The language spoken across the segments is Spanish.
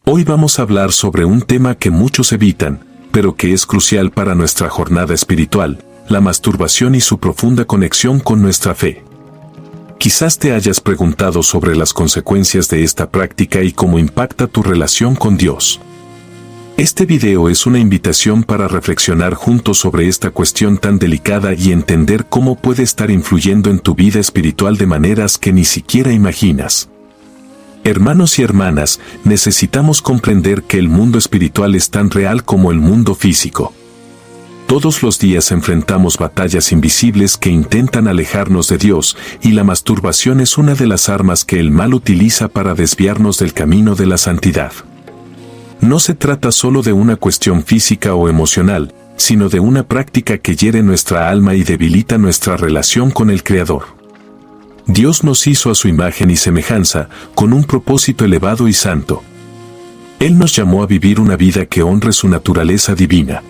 Hoy vamos a hablar sobre un tema que muchos evitan, pero que es crucial para nuestra jornada espiritual, la masturbación y su profunda conexión con nuestra fe. Quizás te hayas preguntado sobre las consecuencias de esta práctica y cómo impacta tu relación con Dios. Este video es una invitación para reflexionar juntos sobre esta cuestión tan delicada y entender cómo puede estar influyendo en tu vida espiritual de maneras que ni siquiera imaginas. Hermanos y hermanas, necesitamos comprender que el mundo espiritual es tan real como el mundo físico. Todos los días enfrentamos batallas invisibles que intentan alejarnos de Dios, y la masturbación es una de las armas que el mal utiliza para desviarnos del camino de la santidad. No se trata solo de una cuestión física o emocional, sino de una práctica que hiere nuestra alma y debilita nuestra relación con el Creador. Dios nos hizo a su imagen y semejanza, con un propósito elevado y santo. Él nos llamó a vivir una vida que honre su naturaleza divina.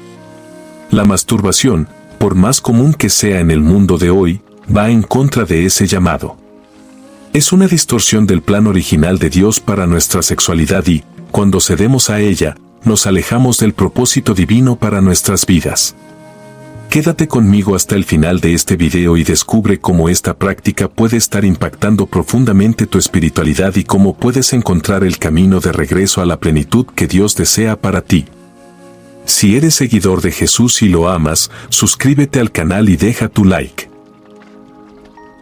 La masturbación, por más común que sea en el mundo de hoy, va en contra de ese llamado. Es una distorsión del plan original de Dios para nuestra sexualidad y, cuando cedemos a ella, nos alejamos del propósito divino para nuestras vidas. Quédate conmigo hasta el final de este video y descubre cómo esta práctica puede estar impactando profundamente tu espiritualidad y cómo puedes encontrar el camino de regreso a la plenitud que Dios desea para ti. Si eres seguidor de Jesús y lo amas, suscríbete al canal y deja tu like.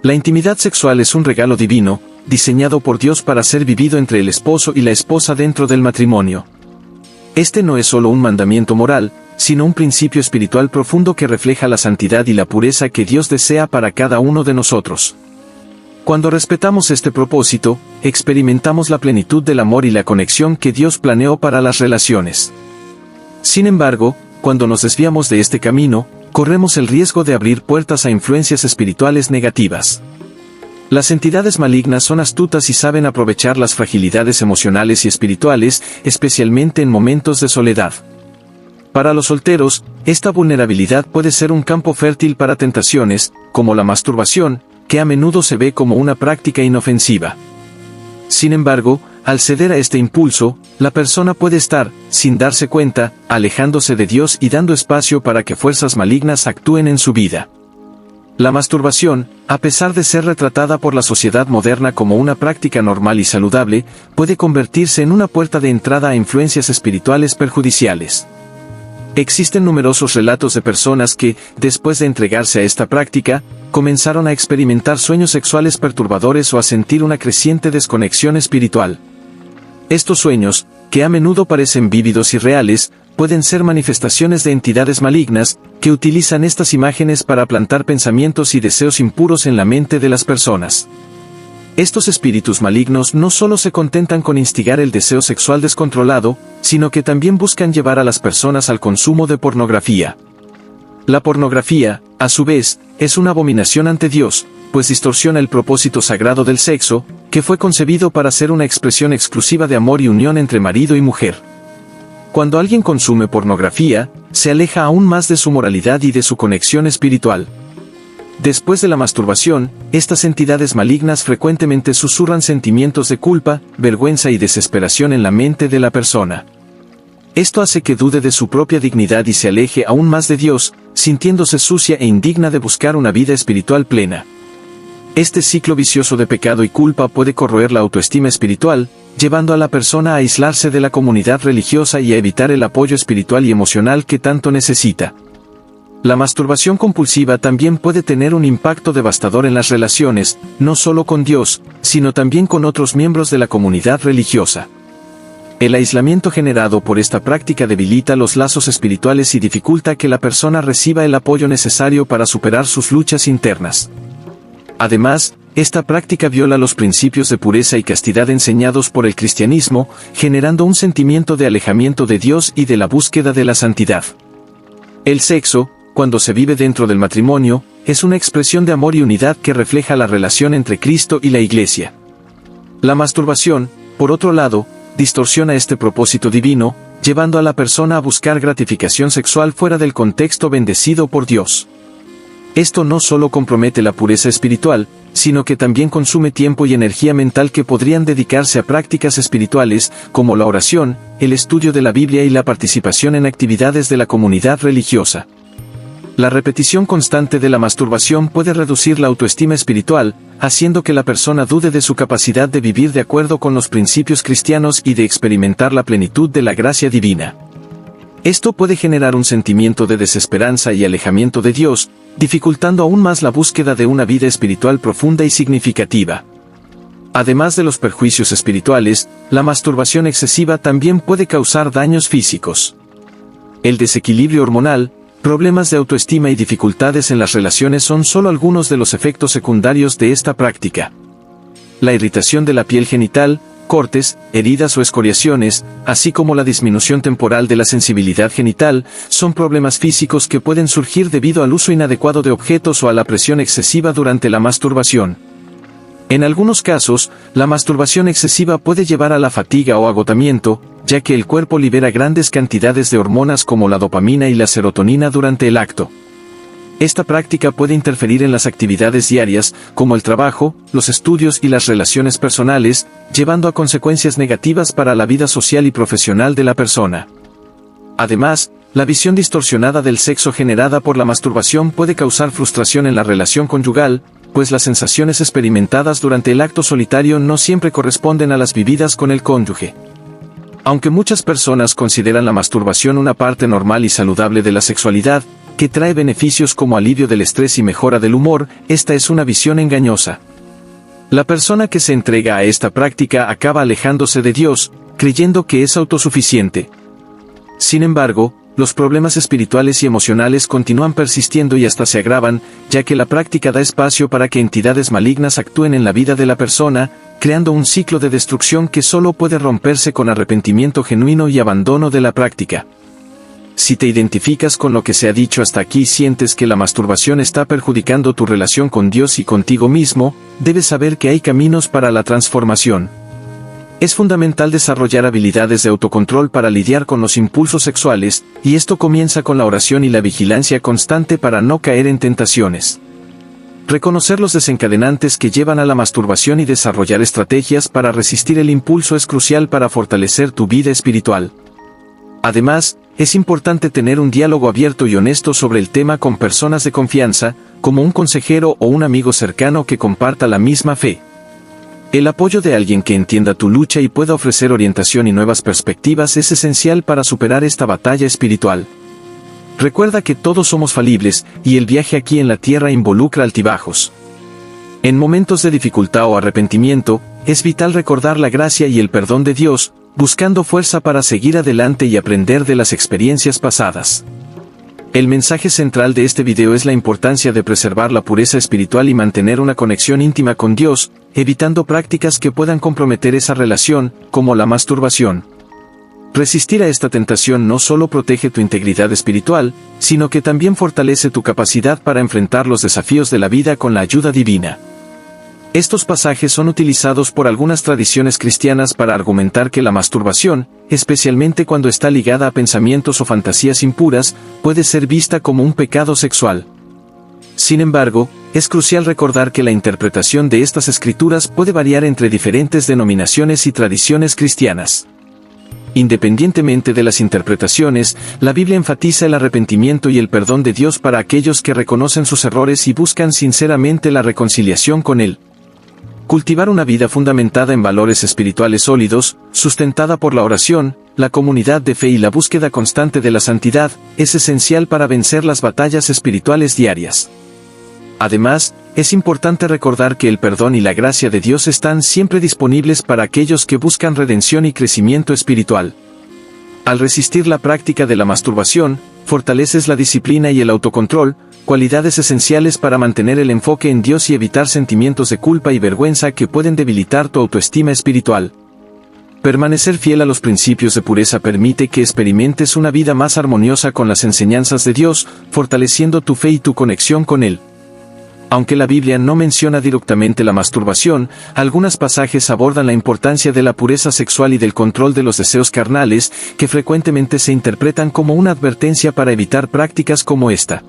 La intimidad sexual es un regalo divino, diseñado por Dios para ser vivido entre el esposo y la esposa dentro del matrimonio. Este no es solo un mandamiento moral, sino un principio espiritual profundo que refleja la santidad y la pureza que Dios desea para cada uno de nosotros. Cuando respetamos este propósito, experimentamos la plenitud del amor y la conexión que Dios planeó para las relaciones. Sin embargo, cuando nos desviamos de este camino, corremos el riesgo de abrir puertas a influencias espirituales negativas. Las entidades malignas son astutas y saben aprovechar las fragilidades emocionales y espirituales, especialmente en momentos de soledad. Para los solteros, esta vulnerabilidad puede ser un campo fértil para tentaciones, como la masturbación, que a menudo se ve como una práctica inofensiva. Sin embargo, al ceder a este impulso, la persona puede estar, sin darse cuenta, alejándose de Dios y dando espacio para que fuerzas malignas actúen en su vida. La masturbación, a pesar de ser retratada por la sociedad moderna como una práctica normal y saludable, puede convertirse en una puerta de entrada a influencias espirituales perjudiciales. Existen numerosos relatos de personas que, después de entregarse a esta práctica, comenzaron a experimentar sueños sexuales perturbadores o a sentir una creciente desconexión espiritual. Estos sueños, que a menudo parecen vívidos y reales, pueden ser manifestaciones de entidades malignas, que utilizan estas imágenes para plantar pensamientos y deseos impuros en la mente de las personas. Estos espíritus malignos no solo se contentan con instigar el deseo sexual descontrolado, sino que también buscan llevar a las personas al consumo de pornografía. La pornografía, a su vez, es una abominación ante Dios, pues distorsiona el propósito sagrado del sexo, que fue concebido para ser una expresión exclusiva de amor y unión entre marido y mujer. Cuando alguien consume pornografía, se aleja aún más de su moralidad y de su conexión espiritual. Después de la masturbación, estas entidades malignas frecuentemente susurran sentimientos de culpa, vergüenza y desesperación en la mente de la persona. Esto hace que dude de su propia dignidad y se aleje aún más de Dios, sintiéndose sucia e indigna de buscar una vida espiritual plena. Este ciclo vicioso de pecado y culpa puede corroer la autoestima espiritual, llevando a la persona a aislarse de la comunidad religiosa y a evitar el apoyo espiritual y emocional que tanto necesita. La masturbación compulsiva también puede tener un impacto devastador en las relaciones, no solo con Dios, sino también con otros miembros de la comunidad religiosa. El aislamiento generado por esta práctica debilita los lazos espirituales y dificulta que la persona reciba el apoyo necesario para superar sus luchas internas. Además, esta práctica viola los principios de pureza y castidad enseñados por el cristianismo, generando un sentimiento de alejamiento de Dios y de la búsqueda de la santidad. El sexo, cuando se vive dentro del matrimonio, es una expresión de amor y unidad que refleja la relación entre Cristo y la Iglesia. La masturbación, por otro lado, distorsiona este propósito divino, llevando a la persona a buscar gratificación sexual fuera del contexto bendecido por Dios. Esto no solo compromete la pureza espiritual, sino que también consume tiempo y energía mental que podrían dedicarse a prácticas espirituales, como la oración, el estudio de la Biblia y la participación en actividades de la comunidad religiosa. La repetición constante de la masturbación puede reducir la autoestima espiritual, haciendo que la persona dude de su capacidad de vivir de acuerdo con los principios cristianos y de experimentar la plenitud de la gracia divina. Esto puede generar un sentimiento de desesperanza y alejamiento de Dios, dificultando aún más la búsqueda de una vida espiritual profunda y significativa. Además de los perjuicios espirituales, la masturbación excesiva también puede causar daños físicos. El desequilibrio hormonal, problemas de autoestima y dificultades en las relaciones son solo algunos de los efectos secundarios de esta práctica. La irritación de la piel genital, cortes, heridas o escoriaciones, así como la disminución temporal de la sensibilidad genital, son problemas físicos que pueden surgir debido al uso inadecuado de objetos o a la presión excesiva durante la masturbación. En algunos casos, la masturbación excesiva puede llevar a la fatiga o agotamiento, ya que el cuerpo libera grandes cantidades de hormonas como la dopamina y la serotonina durante el acto. Esta práctica puede interferir en las actividades diarias, como el trabajo, los estudios y las relaciones personales, llevando a consecuencias negativas para la vida social y profesional de la persona. Además, la visión distorsionada del sexo generada por la masturbación puede causar frustración en la relación conyugal, pues las sensaciones experimentadas durante el acto solitario no siempre corresponden a las vividas con el cónyuge. Aunque muchas personas consideran la masturbación una parte normal y saludable de la sexualidad, que trae beneficios como alivio del estrés y mejora del humor, esta es una visión engañosa. La persona que se entrega a esta práctica acaba alejándose de Dios, creyendo que es autosuficiente. Sin embargo, los problemas espirituales y emocionales continúan persistiendo y hasta se agravan, ya que la práctica da espacio para que entidades malignas actúen en la vida de la persona, creando un ciclo de destrucción que solo puede romperse con arrepentimiento genuino y abandono de la práctica. Si te identificas con lo que se ha dicho hasta aquí y sientes que la masturbación está perjudicando tu relación con Dios y contigo mismo, debes saber que hay caminos para la transformación. Es fundamental desarrollar habilidades de autocontrol para lidiar con los impulsos sexuales, y esto comienza con la oración y la vigilancia constante para no caer en tentaciones. Reconocer los desencadenantes que llevan a la masturbación y desarrollar estrategias para resistir el impulso es crucial para fortalecer tu vida espiritual. Además, es importante tener un diálogo abierto y honesto sobre el tema con personas de confianza, como un consejero o un amigo cercano que comparta la misma fe. El apoyo de alguien que entienda tu lucha y pueda ofrecer orientación y nuevas perspectivas es esencial para superar esta batalla espiritual. Recuerda que todos somos falibles, y el viaje aquí en la tierra involucra altibajos. En momentos de dificultad o arrepentimiento, es vital recordar la gracia y el perdón de Dios, buscando fuerza para seguir adelante y aprender de las experiencias pasadas. El mensaje central de este video es la importancia de preservar la pureza espiritual y mantener una conexión íntima con Dios, evitando prácticas que puedan comprometer esa relación, como la masturbación. Resistir a esta tentación no solo protege tu integridad espiritual, sino que también fortalece tu capacidad para enfrentar los desafíos de la vida con la ayuda divina. Estos pasajes son utilizados por algunas tradiciones cristianas para argumentar que la masturbación, especialmente cuando está ligada a pensamientos o fantasías impuras, puede ser vista como un pecado sexual. Sin embargo, es crucial recordar que la interpretación de estas escrituras puede variar entre diferentes denominaciones y tradiciones cristianas. Independientemente de las interpretaciones, la Biblia enfatiza el arrepentimiento y el perdón de Dios para aquellos que reconocen sus errores y buscan sinceramente la reconciliación con Él. Cultivar una vida fundamentada en valores espirituales sólidos, sustentada por la oración, la comunidad de fe y la búsqueda constante de la santidad, es esencial para vencer las batallas espirituales diarias. Además, es importante recordar que el perdón y la gracia de Dios están siempre disponibles para aquellos que buscan redención y crecimiento espiritual. Al resistir la práctica de la masturbación, fortaleces la disciplina y el autocontrol, cualidades esenciales para mantener el enfoque en Dios y evitar sentimientos de culpa y vergüenza que pueden debilitar tu autoestima espiritual. Permanecer fiel a los principios de pureza permite que experimentes una vida más armoniosa con las enseñanzas de Dios, fortaleciendo tu fe y tu conexión con Él. Aunque la Biblia no menciona directamente la masturbación, algunos pasajes abordan la importancia de la pureza sexual y del control de los deseos carnales, que frecuentemente se interpretan como una advertencia para evitar prácticas como esta.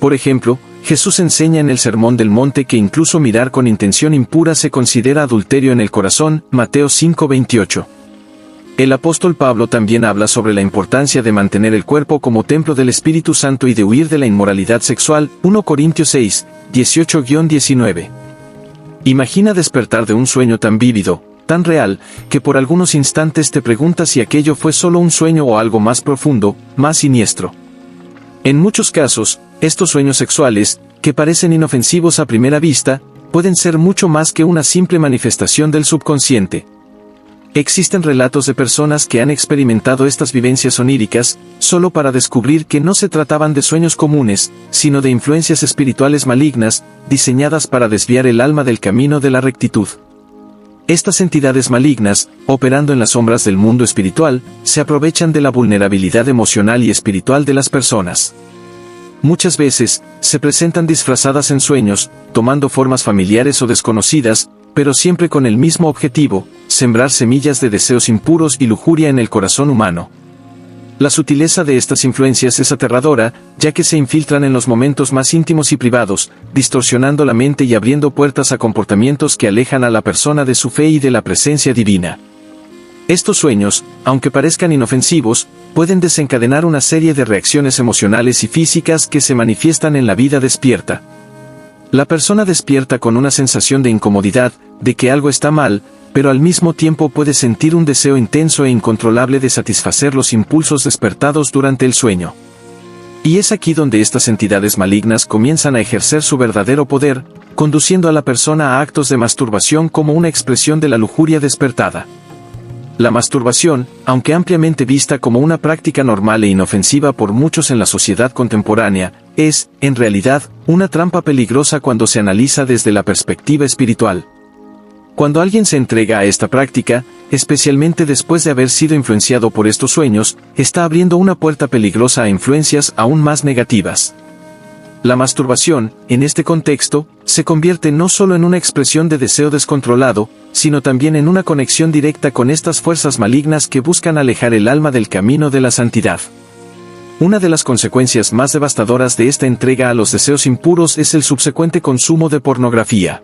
Por ejemplo, Jesús enseña en el Sermón del Monte que incluso mirar con intención impura se considera adulterio en el corazón, Mateo 5:28. El apóstol Pablo también habla sobre la importancia de mantener el cuerpo como templo del Espíritu Santo y de huir de la inmoralidad sexual, 1 Corintios 6, 18-19. Imagina despertar de un sueño tan vívido, tan real, que por algunos instantes te preguntas si aquello fue solo un sueño o algo más profundo, más siniestro. En muchos casos, estos sueños sexuales, que parecen inofensivos a primera vista, pueden ser mucho más que una simple manifestación del subconsciente. Existen relatos de personas que han experimentado estas vivencias oníricas, solo para descubrir que no se trataban de sueños comunes, sino de influencias espirituales malignas, diseñadas para desviar el alma del camino de la rectitud. Estas entidades malignas, operando en las sombras del mundo espiritual, se aprovechan de la vulnerabilidad emocional y espiritual de las personas. Muchas veces, se presentan disfrazadas en sueños, tomando formas familiares o desconocidas, pero siempre con el mismo objetivo, sembrar semillas de deseos impuros y lujuria en el corazón humano. La sutileza de estas influencias es aterradora, ya que se infiltran en los momentos más íntimos y privados, distorsionando la mente y abriendo puertas a comportamientos que alejan a la persona de su fe y de la presencia divina. Estos sueños, aunque parezcan inofensivos, pueden desencadenar una serie de reacciones emocionales y físicas que se manifiestan en la vida despierta. La persona despierta con una sensación de incomodidad, de que algo está mal, pero al mismo tiempo puede sentir un deseo intenso e incontrolable de satisfacer los impulsos despertados durante el sueño. Y es aquí donde estas entidades malignas comienzan a ejercer su verdadero poder, conduciendo a la persona a actos de masturbación como una expresión de la lujuria despertada. La masturbación, aunque ampliamente vista como una práctica normal e inofensiva por muchos en la sociedad contemporánea, es, en realidad, una trampa peligrosa cuando se analiza desde la perspectiva espiritual. Cuando alguien se entrega a esta práctica, especialmente después de haber sido influenciado por estos sueños, está abriendo una puerta peligrosa a influencias aún más negativas. La masturbación, en este contexto, se convierte no solo en una expresión de deseo descontrolado, sino también en una conexión directa con estas fuerzas malignas que buscan alejar el alma del camino de la santidad. Una de las consecuencias más devastadoras de esta entrega a los deseos impuros es el subsecuente consumo de pornografía.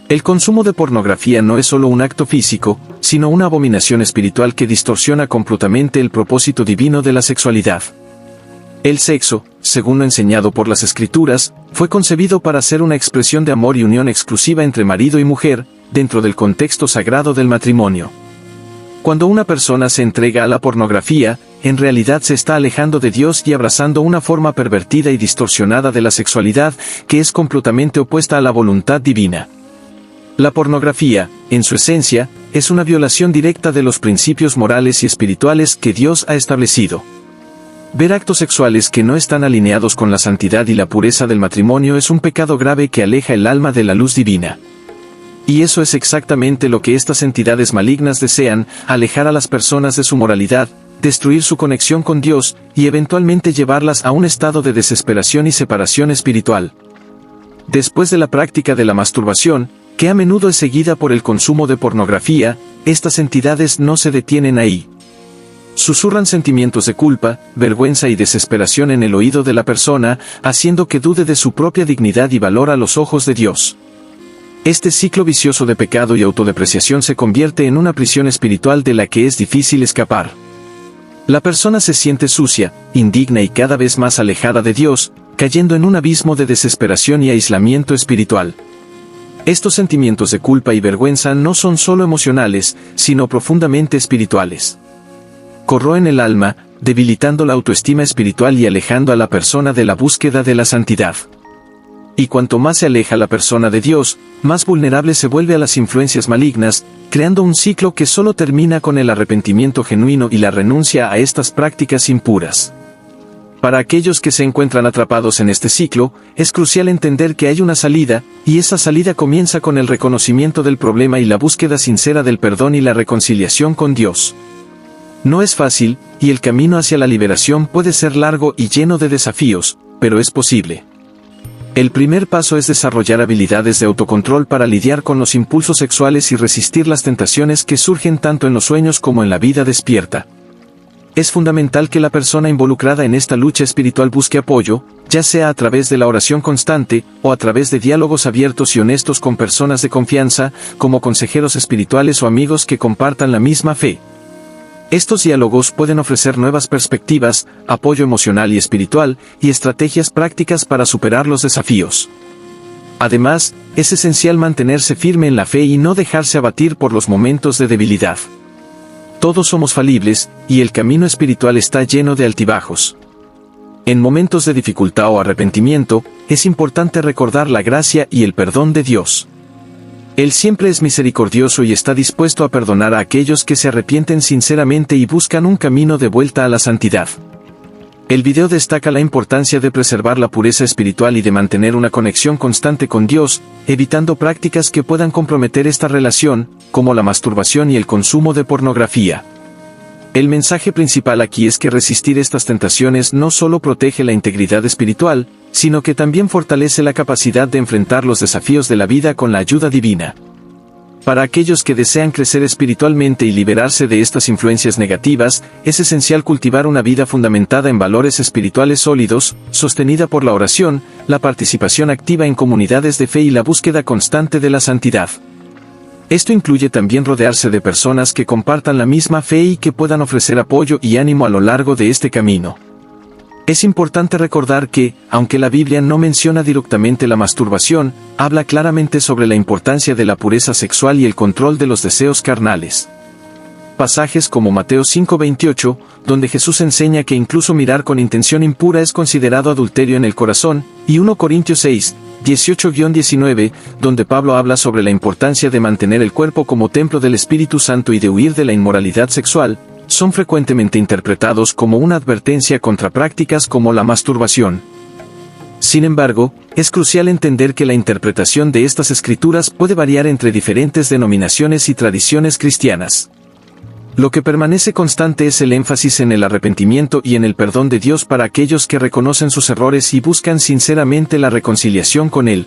El consumo de pornografía no es solo un acto físico, sino una abominación espiritual que distorsiona completamente el propósito divino de la sexualidad. El sexo, según lo enseñado por las Escrituras, fue concebido para ser una expresión de amor y unión exclusiva entre marido y mujer, dentro del contexto sagrado del matrimonio. Cuando una persona se entrega a la pornografía, en realidad se está alejando de Dios y abrazando una forma pervertida y distorsionada de la sexualidad, que es completamente opuesta a la voluntad divina. La pornografía, en su esencia, es una violación directa de los principios morales y espirituales que Dios ha establecido. Ver actos sexuales que no están alineados con la santidad y la pureza del matrimonio es un pecado grave que aleja el alma de la luz divina. Y eso es exactamente lo que estas entidades malignas desean, alejar a las personas de su moralidad, destruir su conexión con Dios, y eventualmente llevarlas a un estado de desesperación y separación espiritual. Después de la práctica de la masturbación, que a menudo es seguida por el consumo de pornografía, estas entidades no se detienen ahí. Susurran sentimientos de culpa, vergüenza y desesperación en el oído de la persona, haciendo que dude de su propia dignidad y valor a los ojos de Dios. Este ciclo vicioso de pecado y autodepreciación se convierte en una prisión espiritual de la que es difícil escapar. La persona se siente sucia, indigna y cada vez más alejada de Dios, cayendo en un abismo de desesperación y aislamiento espiritual. Estos sentimientos de culpa y vergüenza no son solo emocionales, sino profundamente espirituales. Corroen el alma, debilitando la autoestima espiritual y alejando a la persona de la búsqueda de la santidad. Y cuanto más se aleja la persona de Dios, más vulnerable se vuelve a las influencias malignas, creando un ciclo que solo termina con el arrepentimiento genuino y la renuncia a estas prácticas impuras. Para aquellos que se encuentran atrapados en este ciclo, es crucial entender que hay una salida, y esa salida comienza con el reconocimiento del problema y la búsqueda sincera del perdón y la reconciliación con Dios. No es fácil, y el camino hacia la liberación puede ser largo y lleno de desafíos, pero es posible. El primer paso es desarrollar habilidades de autocontrol para lidiar con los impulsos sexuales y resistir las tentaciones que surgen tanto en los sueños como en la vida despierta. Es fundamental que la persona involucrada en esta lucha espiritual busque apoyo, ya sea a través de la oración constante, o a través de diálogos abiertos y honestos con personas de confianza, como consejeros espirituales o amigos que compartan la misma fe. Estos diálogos pueden ofrecer nuevas perspectivas, apoyo emocional y espiritual, y estrategias prácticas para superar los desafíos. Además, es esencial mantenerse firme en la fe y no dejarse abatir por los momentos de debilidad. Todos somos falibles, y el camino espiritual está lleno de altibajos. En momentos de dificultad o arrepentimiento, es importante recordar la gracia y el perdón de Dios. Él siempre es misericordioso y está dispuesto a perdonar a aquellos que se arrepienten sinceramente y buscan un camino de vuelta a la santidad. El video destaca la importancia de preservar la pureza espiritual y de mantener una conexión constante con Dios, evitando prácticas que puedan comprometer esta relación, como la masturbación y el consumo de pornografía. El mensaje principal aquí es que resistir estas tentaciones no solo protege la integridad espiritual, sino que también fortalece la capacidad de enfrentar los desafíos de la vida con la ayuda divina. Para aquellos que desean crecer espiritualmente y liberarse de estas influencias negativas, es esencial cultivar una vida fundamentada en valores espirituales sólidos, sostenida por la oración, la participación activa en comunidades de fe y la búsqueda constante de la santidad. Esto incluye también rodearse de personas que compartan la misma fe y que puedan ofrecer apoyo y ánimo a lo largo de este camino. Es importante recordar que, aunque la Biblia no menciona directamente la masturbación, habla claramente sobre la importancia de la pureza sexual y el control de los deseos carnales. Pasajes como Mateo 5:28, donde Jesús enseña que incluso mirar con intención impura es considerado adulterio en el corazón, y 1 Corintios 6:18-19, donde Pablo habla sobre la importancia de mantener el cuerpo como templo del Espíritu Santo y de huir de la inmoralidad sexual, son frecuentemente interpretados como una advertencia contra prácticas como la masturbación. Sin embargo, es crucial entender que la interpretación de estas escrituras puede variar entre diferentes denominaciones y tradiciones cristianas. Lo que permanece constante es el énfasis en el arrepentimiento y en el perdón de Dios para aquellos que reconocen sus errores y buscan sinceramente la reconciliación con Él.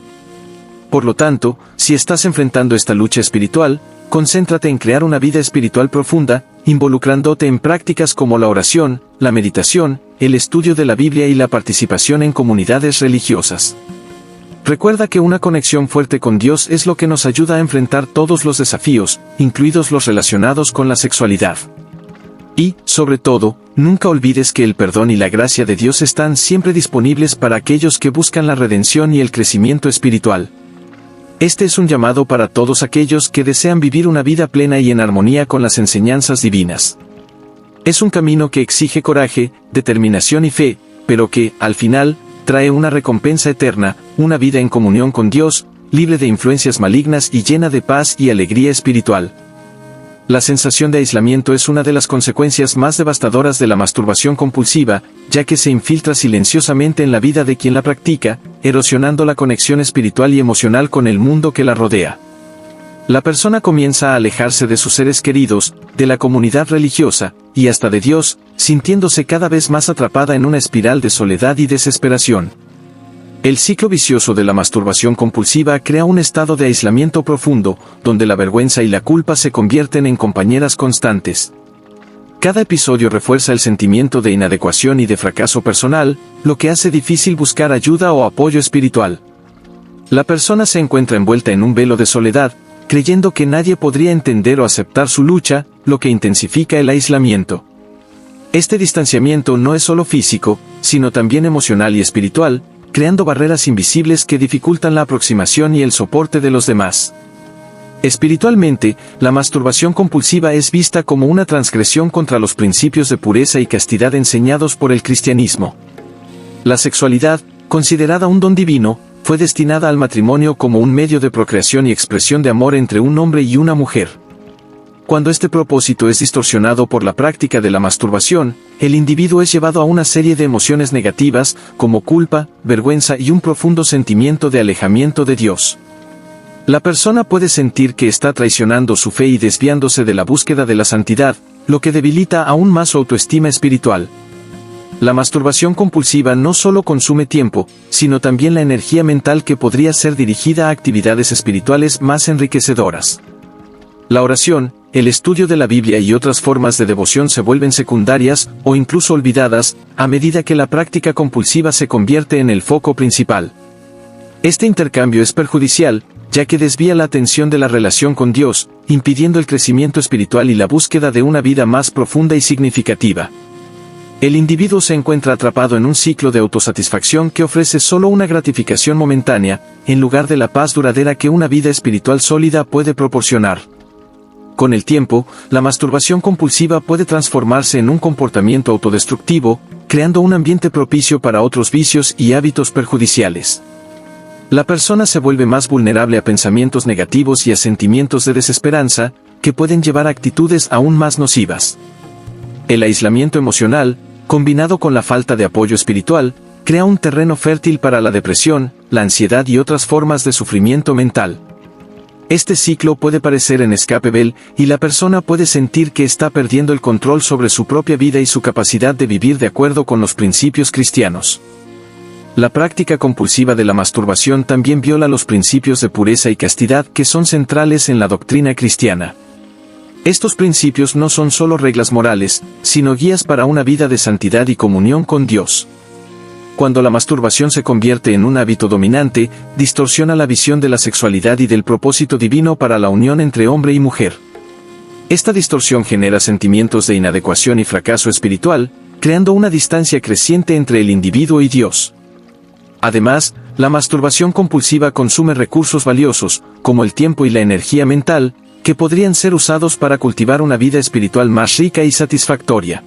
Por lo tanto, si estás enfrentando esta lucha espiritual, concéntrate en crear una vida espiritual profunda, involucrándote en prácticas como la oración, la meditación, el estudio de la Biblia y la participación en comunidades religiosas. Recuerda que una conexión fuerte con Dios es lo que nos ayuda a enfrentar todos los desafíos, incluidos los relacionados con la sexualidad. Y, sobre todo, nunca olvides que el perdón y la gracia de Dios están siempre disponibles para aquellos que buscan la redención y el crecimiento espiritual. Este es un llamado para todos aquellos que desean vivir una vida plena y en armonía con las enseñanzas divinas. Es un camino que exige coraje, determinación y fe, pero que, al final, trae una recompensa eterna, una vida en comunión con Dios, libre de influencias malignas y llena de paz y alegría espiritual. La sensación de aislamiento es una de las consecuencias más devastadoras de la masturbación compulsiva, ya que se infiltra silenciosamente en la vida de quien la practica, erosionando la conexión espiritual y emocional con el mundo que la rodea. La persona comienza a alejarse de sus seres queridos, de la comunidad religiosa, y hasta de Dios, sintiéndose cada vez más atrapada en una espiral de soledad y desesperación. El ciclo vicioso de la masturbación compulsiva crea un estado de aislamiento profundo, donde la vergüenza y la culpa se convierten en compañeras constantes. Cada episodio refuerza el sentimiento de inadecuación y de fracaso personal, lo que hace difícil buscar ayuda o apoyo espiritual. La persona se encuentra envuelta en un velo de soledad, creyendo que nadie podría entender o aceptar su lucha, lo que intensifica el aislamiento. Este distanciamiento no es solo físico, sino también emocional y espiritual, creando barreras invisibles que dificultan la aproximación y el soporte de los demás. Espiritualmente, la masturbación compulsiva es vista como una transgresión contra los principios de pureza y castidad enseñados por el cristianismo. La sexualidad, considerada un don divino, fue destinada al matrimonio como un medio de procreación y expresión de amor entre un hombre y una mujer. Cuando este propósito es distorsionado por la práctica de la masturbación, el individuo es llevado a una serie de emociones negativas, como culpa, vergüenza y un profundo sentimiento de alejamiento de Dios. La persona puede sentir que está traicionando su fe y desviándose de la búsqueda de la santidad, lo que debilita aún más su autoestima espiritual. La masturbación compulsiva no solo consume tiempo, sino también la energía mental que podría ser dirigida a actividades espirituales más enriquecedoras. La oración, el estudio de la Biblia y otras formas de devoción se vuelven secundarias o incluso olvidadas a medida que la práctica compulsiva se convierte en el foco principal. Este intercambio es perjudicial, ya que desvía la atención de la relación con Dios, impidiendo el crecimiento espiritual y la búsqueda de una vida más profunda y significativa. El individuo se encuentra atrapado en un ciclo de autosatisfacción que ofrece solo una gratificación momentánea, en lugar de la paz duradera que una vida espiritual sólida puede proporcionar. Con el tiempo, la masturbación compulsiva puede transformarse en un comportamiento autodestructivo, creando un ambiente propicio para otros vicios y hábitos perjudiciales. La persona se vuelve más vulnerable a pensamientos negativos y a sentimientos de desesperanza, que pueden llevar a actitudes aún más nocivas. El aislamiento emocional, combinado con la falta de apoyo espiritual, crea un terreno fértil para la depresión, la ansiedad y otras formas de sufrimiento mental. Este ciclo puede parecer inescapable, y la persona puede sentir que está perdiendo el control sobre su propia vida y su capacidad de vivir de acuerdo con los principios cristianos. La práctica compulsiva de la masturbación también viola los principios de pureza y castidad que son centrales en la doctrina cristiana. Estos principios no son solo reglas morales, sino guías para una vida de santidad y comunión con Dios. Cuando la masturbación se convierte en un hábito dominante, distorsiona la visión de la sexualidad y del propósito divino para la unión entre hombre y mujer. Esta distorsión genera sentimientos de inadecuación y fracaso espiritual, creando una distancia creciente entre el individuo y Dios. Además, la masturbación compulsiva consume recursos valiosos, como el tiempo y la energía mental, que podrían ser usados para cultivar una vida espiritual más rica y satisfactoria.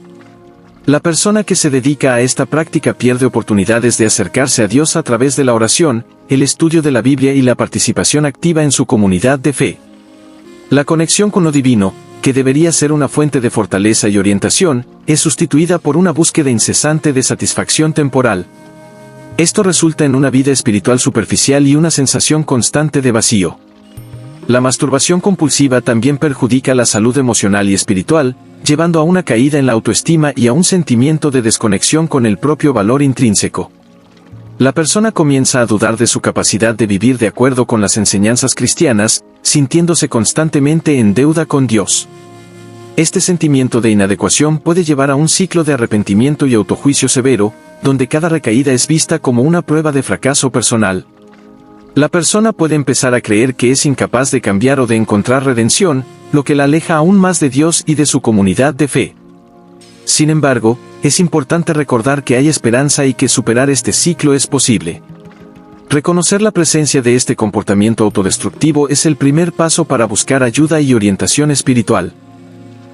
La persona que se dedica a esta práctica pierde oportunidades de acercarse a Dios a través de la oración, el estudio de la Biblia y la participación activa en su comunidad de fe. La conexión con lo divino, que debería ser una fuente de fortaleza y orientación, es sustituida por una búsqueda incesante de satisfacción temporal. Esto resulta en una vida espiritual superficial y una sensación constante de vacío. La masturbación compulsiva también perjudica la salud emocional y espiritual, llevando a una caída en la autoestima y a un sentimiento de desconexión con el propio valor intrínseco. La persona comienza a dudar de su capacidad de vivir de acuerdo con las enseñanzas cristianas, sintiéndose constantemente en deuda con Dios. Este sentimiento de inadecuación puede llevar a un ciclo de arrepentimiento y autojuicio severo, donde cada recaída es vista como una prueba de fracaso personal. La persona puede empezar a creer que es incapaz de cambiar o de encontrar redención, lo que la aleja aún más de Dios y de su comunidad de fe. Sin embargo, es importante recordar que hay esperanza y que superar este ciclo es posible. Reconocer la presencia de este comportamiento autodestructivo es el primer paso para buscar ayuda y orientación espiritual.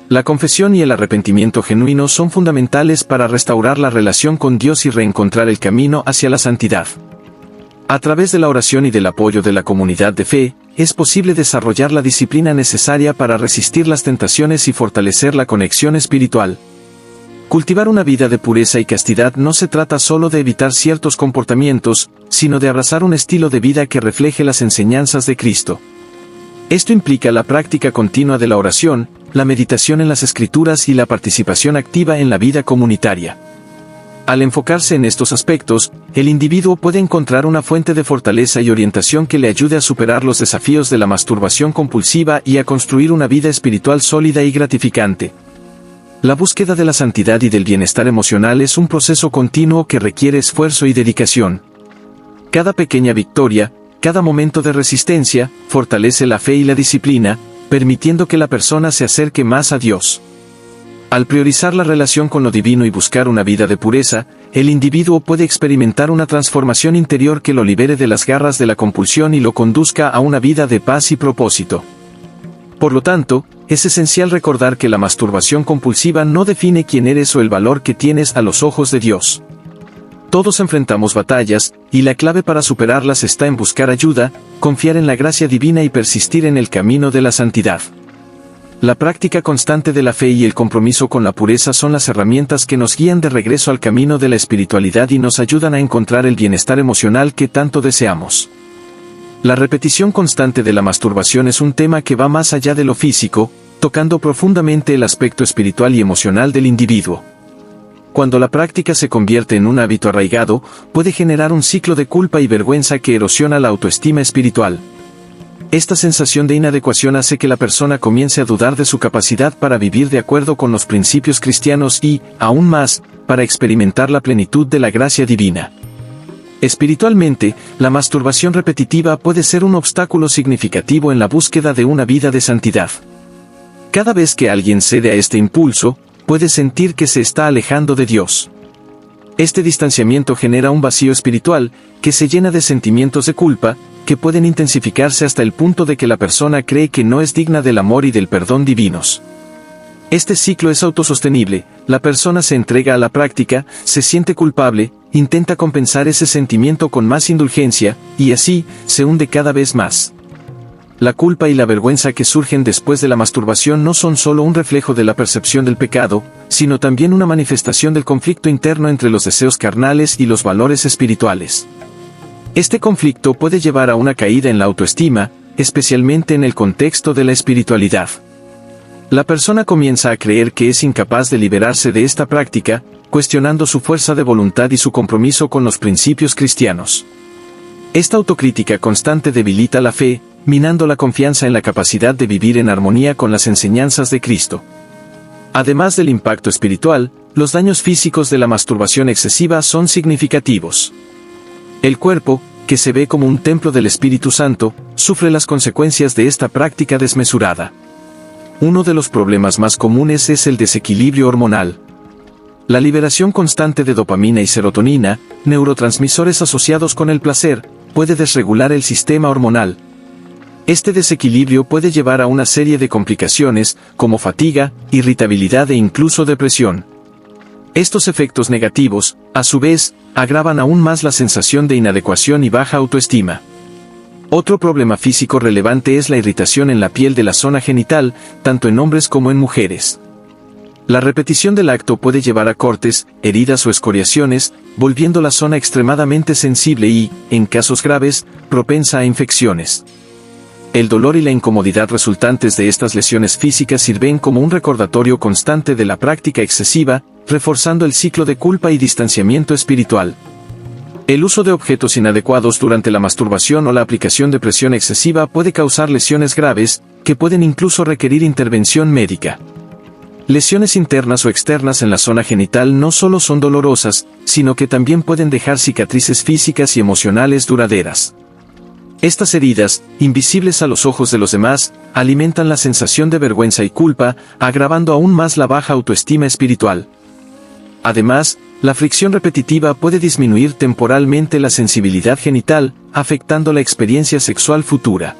La confesión y el arrepentimiento genuino son fundamentales para restaurar la relación con Dios y reencontrar el camino hacia la santidad. A través de la oración y del apoyo de la comunidad de fe, es posible desarrollar la disciplina necesaria para resistir las tentaciones y fortalecer la conexión espiritual. Cultivar una vida de pureza y castidad no se trata solo de evitar ciertos comportamientos, sino de abrazar un estilo de vida que refleje las enseñanzas de Cristo. Esto implica la práctica continua de la oración, la meditación en las Escrituras y la participación activa en la vida comunitaria. Al enfocarse en estos aspectos, el individuo puede encontrar una fuente de fortaleza y orientación que le ayude a superar los desafíos de la masturbación compulsiva y a construir una vida espiritual sólida y gratificante. La búsqueda de la santidad y del bienestar emocional es un proceso continuo que requiere esfuerzo y dedicación. Cada pequeña victoria, cada momento de resistencia, fortalece la fe y la disciplina, permitiendo que la persona se acerque más a Dios. Al priorizar la relación con lo divino y buscar una vida de pureza, el individuo puede experimentar una transformación interior que lo libere de las garras de la compulsión y lo conduzca a una vida de paz y propósito. Por lo tanto, es esencial recordar que la masturbación compulsiva no define quién eres o el valor que tienes a los ojos de Dios. Todos enfrentamos batallas, y la clave para superarlas está en buscar ayuda, confiar en la gracia divina y persistir en el camino de la santidad. La práctica constante de la fe y el compromiso con la pureza son las herramientas que nos guían de regreso al camino de la espiritualidad y nos ayudan a encontrar el bienestar emocional que tanto deseamos. La repetición constante de la masturbación es un tema que va más allá de lo físico, tocando profundamente el aspecto espiritual y emocional del individuo. Cuando la práctica se convierte en un hábito arraigado, puede generar un ciclo de culpa y vergüenza que erosiona la autoestima espiritual. Esta sensación de inadecuación hace que la persona comience a dudar de su capacidad para vivir de acuerdo con los principios cristianos y, aún más, para experimentar la plenitud de la gracia divina. Espiritualmente, la masturbación repetitiva puede ser un obstáculo significativo en la búsqueda de una vida de santidad. Cada vez que alguien cede a este impulso, puede sentir que se está alejando de Dios. Este distanciamiento genera un vacío espiritual, que se llena de sentimientos de culpa, que pueden intensificarse hasta el punto de que la persona cree que no es digna del amor y del perdón divinos. Este ciclo es autosostenible, la persona se entrega a la práctica, se siente culpable, intenta compensar ese sentimiento con más indulgencia, y así, se hunde cada vez más. La culpa y la vergüenza que surgen después de la masturbación no son solo un reflejo de la percepción del pecado, sino también una manifestación del conflicto interno entre los deseos carnales y los valores espirituales. Este conflicto puede llevar a una caída en la autoestima, especialmente en el contexto de la espiritualidad. La persona comienza a creer que es incapaz de liberarse de esta práctica, cuestionando su fuerza de voluntad y su compromiso con los principios cristianos. Esta autocrítica constante debilita la fe, minando la confianza en la capacidad de vivir en armonía con las enseñanzas de Cristo. Además del impacto espiritual, los daños físicos de la masturbación excesiva son significativos. El cuerpo, que se ve como un templo del Espíritu Santo, sufre las consecuencias de esta práctica desmesurada. Uno de los problemas más comunes es el desequilibrio hormonal. La liberación constante de dopamina y serotonina, neurotransmisores asociados con el placer, puede desregular el sistema hormonal. Este desequilibrio puede llevar a una serie de complicaciones, como fatiga, irritabilidad e incluso depresión. Estos efectos negativos, a su vez, agravan aún más la sensación de inadecuación y baja autoestima. Otro problema físico relevante es la irritación en la piel de la zona genital, tanto en hombres como en mujeres. La repetición del acto puede llevar a cortes, heridas o escoriaciones, volviendo la zona extremadamente sensible y, en casos graves, propensa a infecciones. El dolor y la incomodidad resultantes de estas lesiones físicas sirven como un recordatorio constante de la práctica excesiva, reforzando el ciclo de culpa y distanciamiento espiritual. El uso de objetos inadecuados durante la masturbación o la aplicación de presión excesiva puede causar lesiones graves, que pueden incluso requerir intervención médica. Lesiones internas o externas en la zona genital no solo son dolorosas, sino que también pueden dejar cicatrices físicas y emocionales duraderas. Estas heridas, invisibles a los ojos de los demás, alimentan la sensación de vergüenza y culpa, agravando aún más la baja autoestima espiritual. Además, la fricción repetitiva puede disminuir temporalmente la sensibilidad genital, afectando la experiencia sexual futura.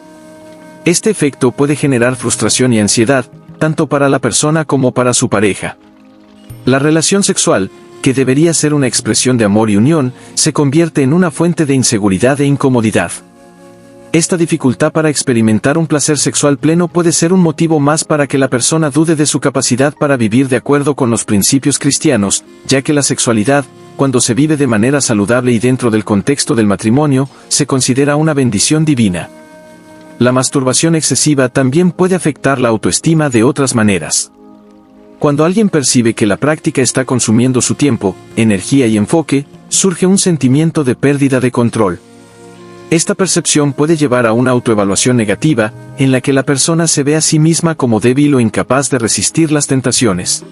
Este efecto puede generar frustración y ansiedad, tanto para la persona como para su pareja. La relación sexual, que debería ser una expresión de amor y unión, se convierte en una fuente de inseguridad e incomodidad. Esta dificultad para experimentar un placer sexual pleno puede ser un motivo más para que la persona dude de su capacidad para vivir de acuerdo con los principios cristianos, ya que la sexualidad, cuando se vive de manera saludable y dentro del contexto del matrimonio, se considera una bendición divina. La masturbación excesiva también puede afectar la autoestima de otras maneras. Cuando alguien percibe que la práctica está consumiendo su tiempo, energía y enfoque, surge un sentimiento de pérdida de control. Esta percepción puede llevar a una autoevaluación negativa, en la que la persona se ve a sí misma como débil o incapaz de resistir las tentaciones.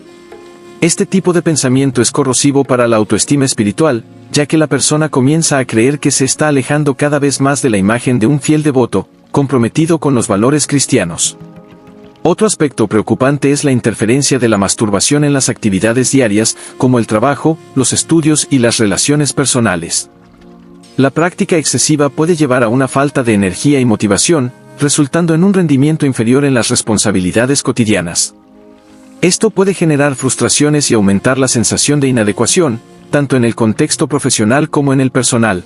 Este tipo de pensamiento es corrosivo para la autoestima espiritual, ya que la persona comienza a creer que se está alejando cada vez más de la imagen de un fiel devoto, comprometido con los valores cristianos. Otro aspecto preocupante es la interferencia de la masturbación en las actividades diarias, como el trabajo, los estudios y las relaciones personales. La práctica excesiva puede llevar a una falta de energía y motivación, resultando en un rendimiento inferior en las responsabilidades cotidianas. Esto puede generar frustraciones y aumentar la sensación de inadecuación, tanto en el contexto profesional como en el personal.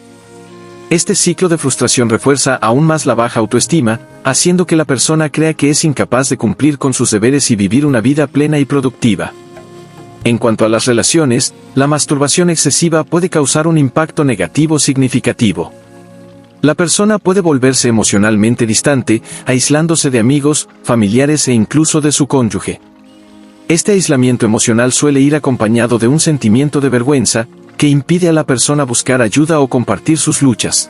Este ciclo de frustración refuerza aún más la baja autoestima, haciendo que la persona crea que es incapaz de cumplir con sus deberes y vivir una vida plena y productiva. En cuanto a las relaciones, la masturbación excesiva puede causar un impacto negativo significativo. La persona puede volverse emocionalmente distante, aislándose de amigos, familiares e incluso de su cónyuge. Este aislamiento emocional suele ir acompañado de un sentimiento de vergüenza, que impide a la persona buscar ayuda o compartir sus luchas.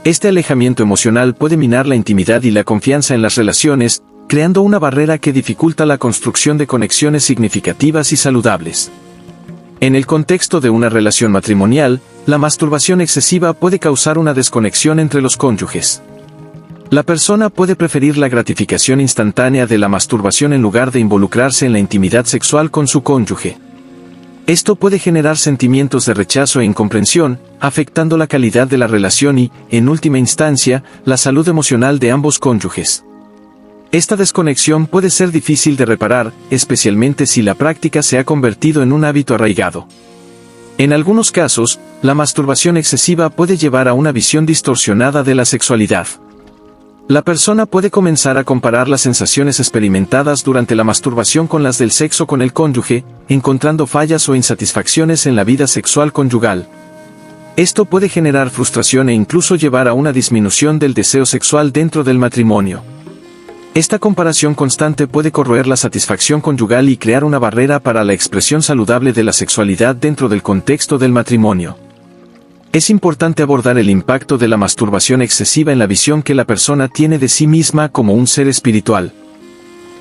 Este alejamiento emocional puede minar la intimidad y la confianza en las relaciones, creando una barrera que dificulta la construcción de conexiones significativas y saludables. En el contexto de una relación matrimonial, la masturbación excesiva puede causar una desconexión entre los cónyuges. La persona puede preferir la gratificación instantánea de la masturbación en lugar de involucrarse en la intimidad sexual con su cónyuge. Esto puede generar sentimientos de rechazo e incomprensión, afectando la calidad de la relación y, en última instancia, la salud emocional de ambos cónyuges. Esta desconexión puede ser difícil de reparar, especialmente si la práctica se ha convertido en un hábito arraigado. En algunos casos, la masturbación excesiva puede llevar a una visión distorsionada de la sexualidad. La persona puede comenzar a comparar las sensaciones experimentadas durante la masturbación con las del sexo con el cónyuge, encontrando fallas o insatisfacciones en la vida sexual conyugal. Esto puede generar frustración e incluso llevar a una disminución del deseo sexual dentro del matrimonio. Esta comparación constante puede corroer la satisfacción conyugal y crear una barrera para la expresión saludable de la sexualidad dentro del contexto del matrimonio. Es importante abordar el impacto de la masturbación excesiva en la visión que la persona tiene de sí misma como un ser espiritual.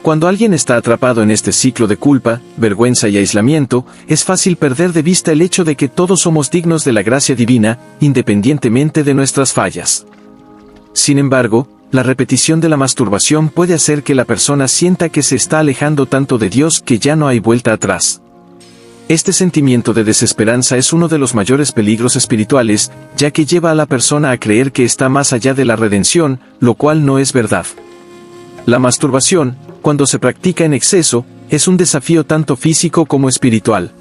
Cuando alguien está atrapado en este ciclo de culpa, vergüenza y aislamiento, es fácil perder de vista el hecho de que todos somos dignos de la gracia divina, independientemente de nuestras fallas. Sin embargo, la repetición de la masturbación puede hacer que la persona sienta que se está alejando tanto de Dios que ya no hay vuelta atrás. Este sentimiento de desesperanza es uno de los mayores peligros espirituales, ya que lleva a la persona a creer que está más allá de la redención, lo cual no es verdad. La masturbación, cuando se practica en exceso, es un desafío tanto físico como espiritual.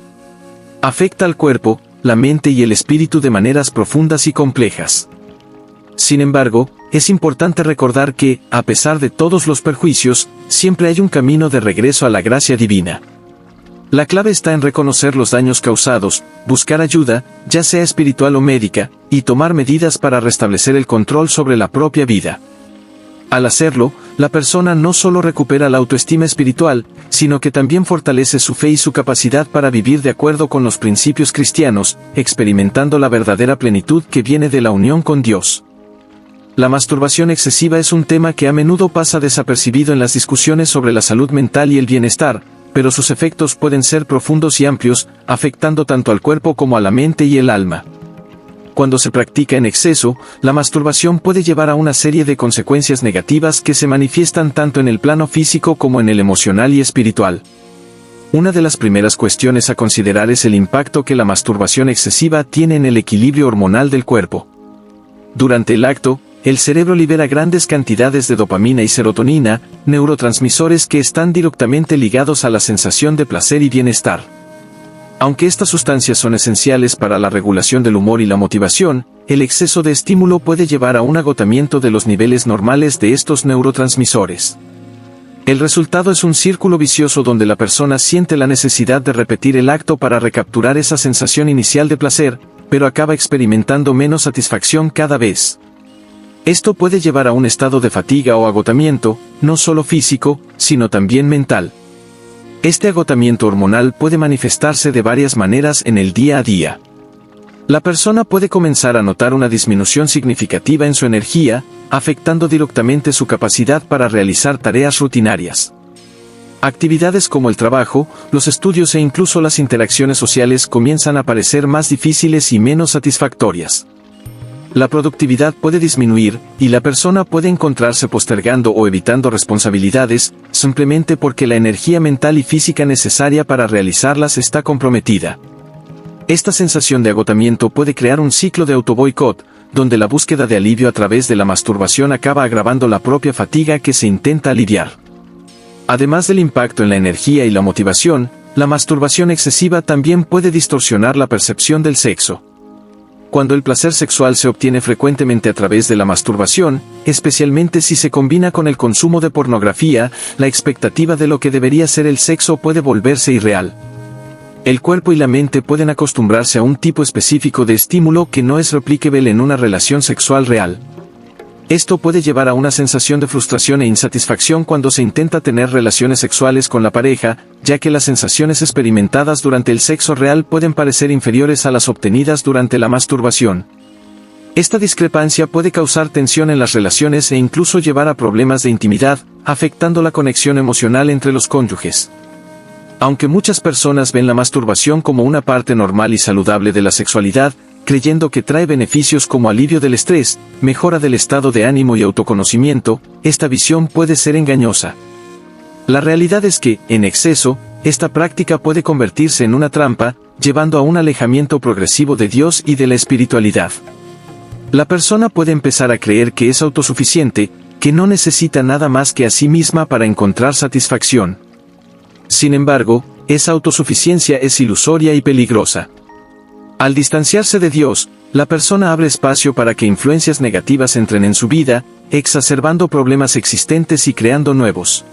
Afecta al cuerpo, la mente y el espíritu de maneras profundas y complejas. Sin embargo, es importante recordar que, a pesar de todos los perjuicios, siempre hay un camino de regreso a la gracia divina. La clave está en reconocer los daños causados, buscar ayuda, ya sea espiritual o médica, y tomar medidas para restablecer el control sobre la propia vida. Al hacerlo, la persona no solo recupera la autoestima espiritual, sino que también fortalece su fe y su capacidad para vivir de acuerdo con los principios cristianos, experimentando la verdadera plenitud que viene de la unión con Dios. La masturbación excesiva es un tema que a menudo pasa desapercibido en las discusiones sobre la salud mental y el bienestar, pero sus efectos pueden ser profundos y amplios, afectando tanto al cuerpo como a la mente y el alma. Cuando se practica en exceso, la masturbación puede llevar a una serie de consecuencias negativas que se manifiestan tanto en el plano físico como en el emocional y espiritual. Una de las primeras cuestiones a considerar es el impacto que la masturbación excesiva tiene en el equilibrio hormonal del cuerpo. Durante el acto, el cerebro libera grandes cantidades de dopamina y serotonina, neurotransmisores que están directamente ligados a la sensación de placer y bienestar. Aunque estas sustancias son esenciales para la regulación del humor y la motivación, el exceso de estímulo puede llevar a un agotamiento de los niveles normales de estos neurotransmisores. El resultado es un círculo vicioso donde la persona siente la necesidad de repetir el acto para recapturar esa sensación inicial de placer, pero acaba experimentando menos satisfacción cada vez. Esto puede llevar a un estado de fatiga o agotamiento, no solo físico, sino también mental. Este agotamiento hormonal puede manifestarse de varias maneras en el día a día. La persona puede comenzar a notar una disminución significativa en su energía, afectando directamente su capacidad para realizar tareas rutinarias. Actividades como el trabajo, los estudios e incluso las interacciones sociales comienzan a parecer más difíciles y menos satisfactorias. La productividad puede disminuir, y la persona puede encontrarse postergando o evitando responsabilidades, simplemente porque la energía mental y física necesaria para realizarlas está comprometida. Esta sensación de agotamiento puede crear un ciclo de autoboicot, donde la búsqueda de alivio a través de la masturbación acaba agravando la propia fatiga que se intenta aliviar. Además del impacto en la energía y la motivación, la masturbación excesiva también puede distorsionar la percepción del sexo. Cuando el placer sexual se obtiene frecuentemente a través de la masturbación, especialmente si se combina con el consumo de pornografía, la expectativa de lo que debería ser el sexo puede volverse irreal. El cuerpo y la mente pueden acostumbrarse a un tipo específico de estímulo que no es replicable en una relación sexual real. Esto puede llevar a una sensación de frustración e insatisfacción cuando se intenta tener relaciones sexuales con la pareja, ya que las sensaciones experimentadas durante el sexo real pueden parecer inferiores a las obtenidas durante la masturbación. Esta discrepancia puede causar tensión en las relaciones e incluso llevar a problemas de intimidad, afectando la conexión emocional entre los cónyuges. Aunque muchas personas ven la masturbación como una parte normal y saludable de la sexualidad, creyendo que trae beneficios como alivio del estrés, mejora del estado de ánimo y autoconocimiento, esta visión puede ser engañosa. La realidad es que, en exceso, esta práctica puede convertirse en una trampa, llevando a un alejamiento progresivo de Dios y de la espiritualidad. La persona puede empezar a creer que es autosuficiente, que no necesita nada más que a sí misma para encontrar satisfacción. Sin embargo, esa autosuficiencia es ilusoria y peligrosa. Al distanciarse de Dios, la persona abre espacio para que influencias negativas entren en su vida, exacerbando problemas existentes y creando nuevos.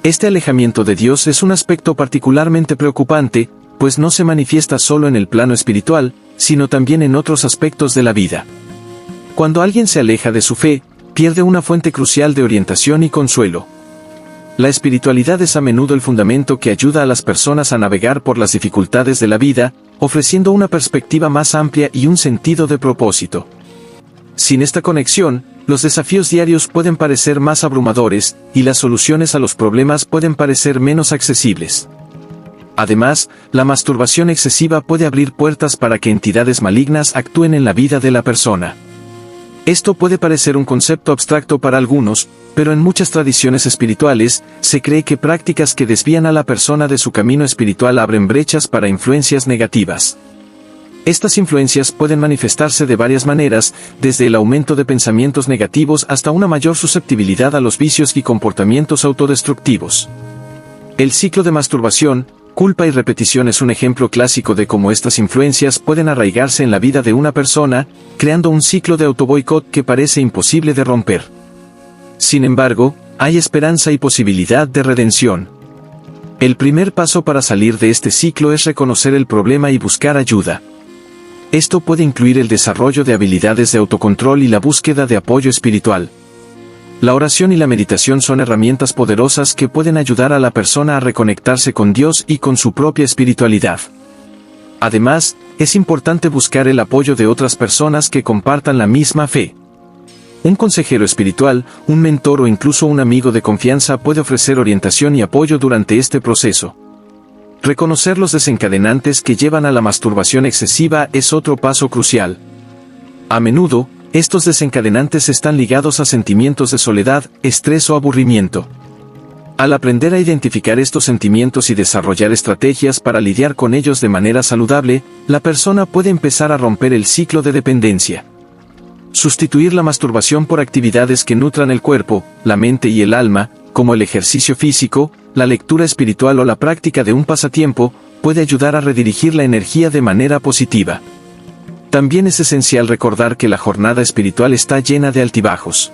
Este alejamiento de Dios es un aspecto particularmente preocupante, pues no se manifiesta solo en el plano espiritual, sino también en otros aspectos de la vida. Cuando alguien se aleja de su fe, pierde una fuente crucial de orientación y consuelo. La espiritualidad es a menudo el fundamento que ayuda a las personas a navegar por las dificultades de la vida, ofreciendo una perspectiva más amplia y un sentido de propósito. Sin esta conexión, los desafíos diarios pueden parecer más abrumadores, y las soluciones a los problemas pueden parecer menos accesibles. Además, la masturbación excesiva puede abrir puertas para que entidades malignas actúen en la vida de la persona. Esto puede parecer un concepto abstracto para algunos, pero en muchas tradiciones espirituales, se cree que prácticas que desvían a la persona de su camino espiritual abren brechas para influencias negativas. Estas influencias pueden manifestarse de varias maneras, desde el aumento de pensamientos negativos hasta una mayor susceptibilidad a los vicios y comportamientos autodestructivos. El ciclo de masturbación, culpa y repetición es un ejemplo clásico de cómo estas influencias pueden arraigarse en la vida de una persona, creando un ciclo de autoboicot que parece imposible de romper. Sin embargo, hay esperanza y posibilidad de redención. El primer paso para salir de este ciclo es reconocer el problema y buscar ayuda. Esto puede incluir el desarrollo de habilidades de autocontrol y la búsqueda de apoyo espiritual. La oración y la meditación son herramientas poderosas que pueden ayudar a la persona a reconectarse con Dios y con su propia espiritualidad. Además, es importante buscar el apoyo de otras personas que compartan la misma fe. Un consejero espiritual, un mentor o incluso un amigo de confianza puede ofrecer orientación y apoyo durante este proceso. Reconocer los desencadenantes que llevan a la masturbación excesiva es otro paso crucial. A menudo, estos desencadenantes están ligados a sentimientos de soledad, estrés o aburrimiento. Al aprender a identificar estos sentimientos y desarrollar estrategias para lidiar con ellos de manera saludable, la persona puede empezar a romper el ciclo de dependencia. Sustituir la masturbación por actividades que nutran el cuerpo, la mente y el alma, como el ejercicio físico, la lectura espiritual o la práctica de un pasatiempo, puede ayudar a redirigir la energía de manera positiva. También es esencial recordar que la jornada espiritual está llena de altibajos.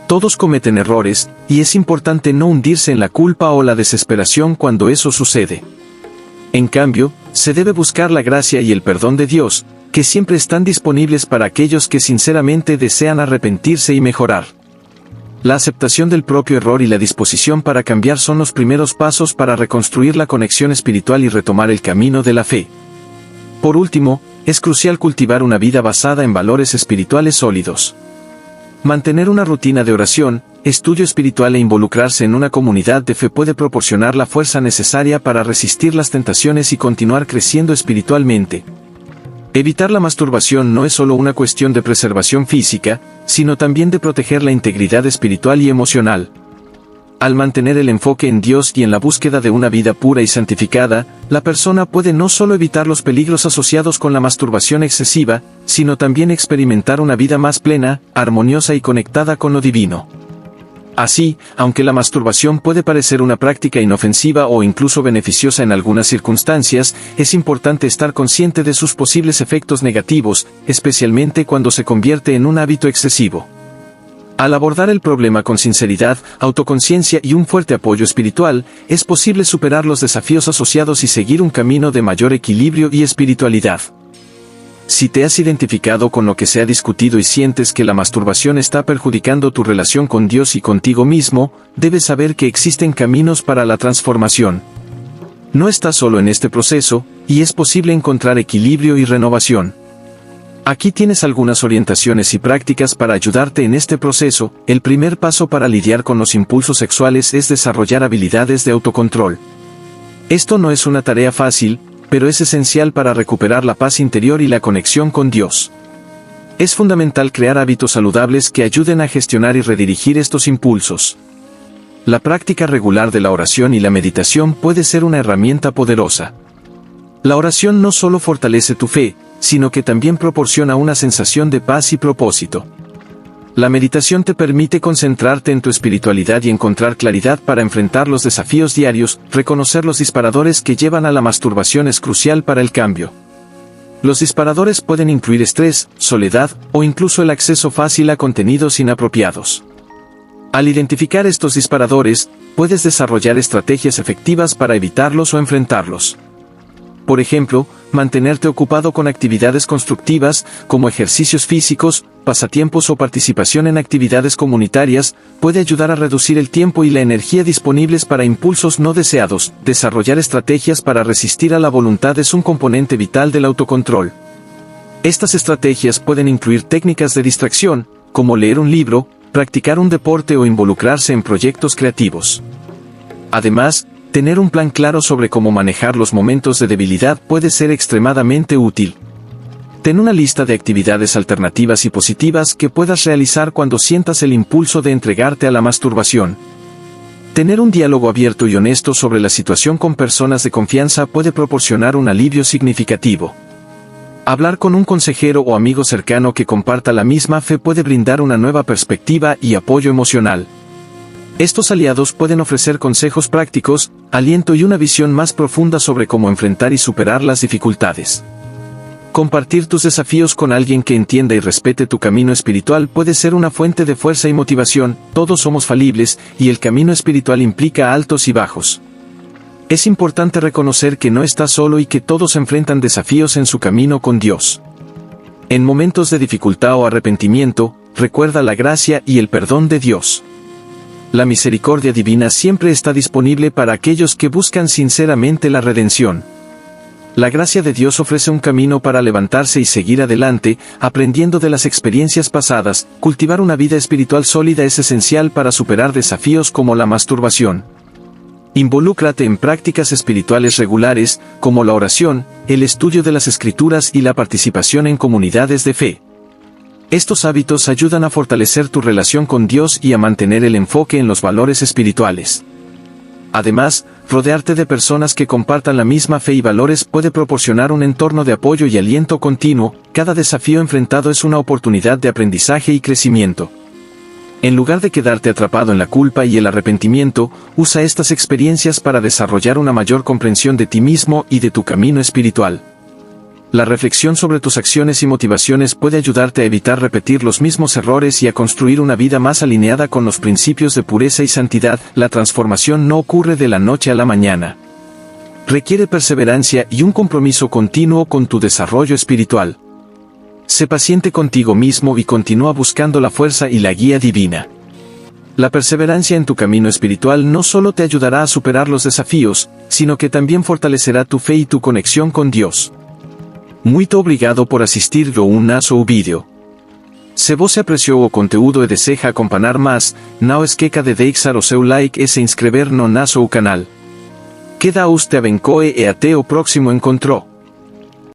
Todos cometen errores, y es importante no hundirse en la culpa o la desesperación cuando eso sucede. En cambio, se debe buscar la gracia y el perdón de Dios, que siempre están disponibles para aquellos que sinceramente desean arrepentirse y mejorar. La aceptación del propio error y la disposición para cambiar son los primeros pasos para reconstruir la conexión espiritual y retomar el camino de la fe. Por último, es crucial cultivar una vida basada en valores espirituales sólidos. Mantener una rutina de oración, estudio espiritual e involucrarse en una comunidad de fe puede proporcionar la fuerza necesaria para resistir las tentaciones y continuar creciendo espiritualmente. Evitar la masturbación no es solo una cuestión de preservación física, sino también de proteger la integridad espiritual y emocional. Al mantener el enfoque en Dios y en la búsqueda de una vida pura y santificada, la persona puede no solo evitar los peligros asociados con la masturbación excesiva, sino también experimentar una vida más plena, armoniosa y conectada con lo divino. Así, aunque la masturbación puede parecer una práctica inofensiva o incluso beneficiosa en algunas circunstancias, es importante estar consciente de sus posibles efectos negativos, especialmente cuando se convierte en un hábito excesivo. Al abordar el problema con sinceridad, autoconciencia y un fuerte apoyo espiritual, es posible superar los desafíos asociados y seguir un camino de mayor equilibrio y espiritualidad. Si te has identificado con lo que se ha discutido y sientes que la masturbación está perjudicando tu relación con Dios y contigo mismo, debes saber que existen caminos para la transformación. No estás solo en este proceso, y es posible encontrar equilibrio y renovación. Aquí tienes algunas orientaciones y prácticas para ayudarte en este proceso. El primer paso para lidiar con los impulsos sexuales es desarrollar habilidades de autocontrol. Esto no es una tarea fácil, pero es esencial para recuperar la paz interior y la conexión con Dios. Es fundamental crear hábitos saludables que ayuden a gestionar y redirigir estos impulsos. La práctica regular de la oración y la meditación puede ser una herramienta poderosa. La oración no solo fortalece tu fe, sino que también proporciona una sensación de paz y propósito. La meditación te permite concentrarte en tu espiritualidad y encontrar claridad para enfrentar los desafíos diarios. Reconocer los disparadores que llevan a la masturbación es crucial para el cambio. Los disparadores pueden incluir estrés, soledad, o incluso el acceso fácil a contenidos inapropiados. Al identificar estos disparadores, puedes desarrollar estrategias efectivas para evitarlos o enfrentarlos. Por ejemplo, mantenerte ocupado con actividades constructivas, como ejercicios físicos, pasatiempos o participación en actividades comunitarias, puede ayudar a reducir el tiempo y la energía disponibles para impulsos no deseados. Desarrollar estrategias para resistir a la voluntad es un componente vital del autocontrol. Estas estrategias pueden incluir técnicas de distracción, como leer un libro, practicar un deporte o involucrarse en proyectos creativos. Además, tener un plan claro sobre cómo manejar los momentos de debilidad puede ser extremadamente útil. Ten una lista de actividades alternativas y positivas que puedas realizar cuando sientas el impulso de entregarte a la masturbación. Tener un diálogo abierto y honesto sobre la situación con personas de confianza puede proporcionar un alivio significativo. Hablar con un consejero o amigo cercano que comparta la misma fe puede brindar una nueva perspectiva y apoyo emocional. Estos aliados pueden ofrecer consejos prácticos, aliento y una visión más profunda sobre cómo enfrentar y superar las dificultades. Compartir tus desafíos con alguien que entienda y respete tu camino espiritual puede ser una fuente de fuerza y motivación. Todos somos falibles, y el camino espiritual implica altos y bajos. Es importante reconocer que no estás solo y que todos enfrentan desafíos en su camino con Dios. En momentos de dificultad o arrepentimiento, recuerda la gracia y el perdón de Dios. La misericordia divina siempre está disponible para aquellos que buscan sinceramente la redención. La gracia de Dios ofrece un camino para levantarse y seguir adelante, aprendiendo de las experiencias pasadas. Cultivar una vida espiritual sólida es esencial para superar desafíos como la masturbación. Involúcrate en prácticas espirituales regulares, como la oración, el estudio de las Escrituras y la participación en comunidades de fe. Estos hábitos ayudan a fortalecer tu relación con Dios y a mantener el enfoque en los valores espirituales. Además, rodearte de personas que compartan la misma fe y valores puede proporcionar un entorno de apoyo y aliento continuo. Cada desafío enfrentado es una oportunidad de aprendizaje y crecimiento. En lugar de quedarte atrapado en la culpa y el arrepentimiento, usa estas experiencias para desarrollar una mayor comprensión de ti mismo y de tu camino espiritual. La reflexión sobre tus acciones y motivaciones puede ayudarte a evitar repetir los mismos errores y a construir una vida más alineada con los principios de pureza y santidad. La transformación no ocurre de la noche a la mañana. Requiere perseverancia y un compromiso continuo con tu desarrollo espiritual. Sé paciente contigo mismo y continúa buscando la fuerza y la guía divina. La perseverancia en tu camino espiritual no solo te ayudará a superar los desafíos, sino que también fortalecerá tu fe y tu conexión con Dios. Muito obrigado por assistir a nosso vídeo. Se você apreciou o conteúdo e deseja acompanhar mais, não esqueça de deixar o seu like e se inscrever no nosso canal. Que Deus te abençoe e até o próximo encontro.